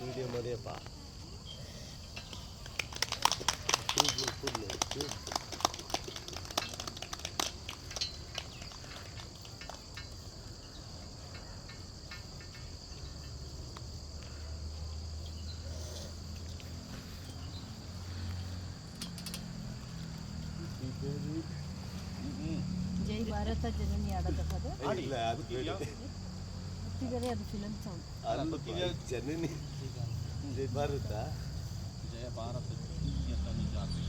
व्हिडिओमध्ये पहा. ಜೈ ಭಾರತ ಜನನಿ ಆಡೋದಕ್ಕೆ ಇಲ್ಲ ಅದು ಬೇರೆ. ಬೇರೆ ಅದು ಫಿಲಮ್ ಸೌಂಡ್. ಅಲ್ಲ ಜನನಿ ಜೈ ಭಾರತ. ಜಯ ಭಾರತ ಜಾತಿ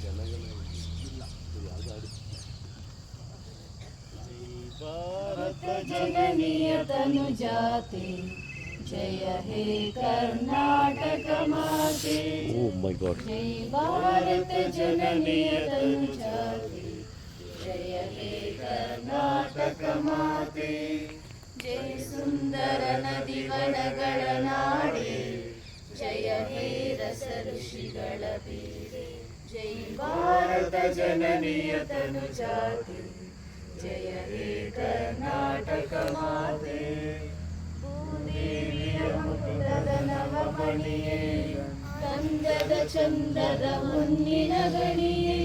ಜನಗಣ ಇಲ್ಲ ಯಾವುದು ಹಾಡು. ಜೈ ಭಾರತ ಜನನಿಯ ತನು ಜಾತಿ ಜಯ ಹೇ ಕರ್ನಾಟಕ ಮಾತೆ. ಓ ಮೈ ಗಾಡ್. ಜೈ ಭಾರತ ಜನನಿಯ ತನು ಜಾತಿ ಜಯ ಹೇ ಕರ್ನಾಟಕ ಮಾತೆ. ಜೈ ಸುಂದರ ನದಿವನಗಳ ನಾಡೆ ಜಯ ಹೇ ರಸ ಋಷಿಗಳ ಬೀಡೆ. ಜೈ ಭಾರತ ಜನನಿಯ ತನು ಜಾತಿ ಜಯ ಹೇ ಕರ್ನಾಟಕ ಮಾತೆ. ಭೂದೇವಿಯ ಮುಕುಟದ ನವಮಣಿಯೇ ಕಂದದ ಚಂದದ ಮುನ್ನಿನ ಗಣಿಯೇ.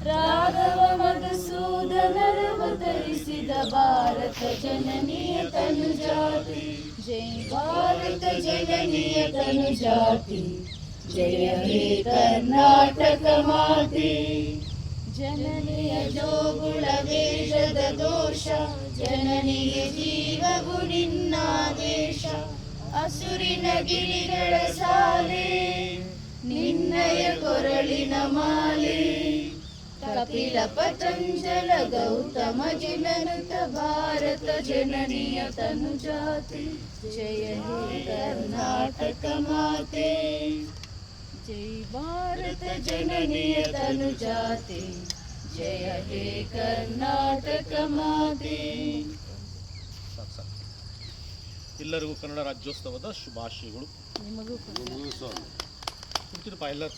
ರಾಘವ ಮಧುಸೂದನರವತರಿಸಿದ ಭಾರತ ಜನನಿಯ ತನು ಜಾತಿ. ಜೈ ಭಾರತ ಜನನಿಯ ತನು ಜಾತಿ ಜಯ ಹೇ ಕರ್ನಾಟಕ ಮಾತೆ. ಜನನಿಯ ಜೋಗುಳ ವೇಷದ ದೋಷ ಜನನಿಗೆ ಜೀವ ಗುಣಿನ್ನಾದೇಶ. ಅಸುರಿನ ಗಿಳಿಗಳ ಸಾಲೆ ನಿನ್ನಯ ಕೊರಳಿನ ಮಾಲೆ. ಕಪಿಲ ಪತಂಜಲ ಗೌತಮ ಜನನುತ ಭಾರತ ಜನನಿಯ ತನು ಜಾತಿ ಜಯ ಹೇ ಕರ್ನಾಟಕ ಮಾತೆ. ಜೈ ಭಾರತ ಜನನಿಯ ತನು ಜಾತಿ ಜಯ ಹೇ ಕರ್ನಾಟಕ ಮಾತೆ. ಎಲ್ಲರಿಗೂ ಕನ್ನಡ ರಾಜ್ಯೋತ್ಸವದ ಶುಭಾಶಯಗಳು. ನಿಮಗೂ ಸ್ವಾಮಿ. ಕುಡ್ತಿರಪ್ಪ ಎಲ್ಲರೂ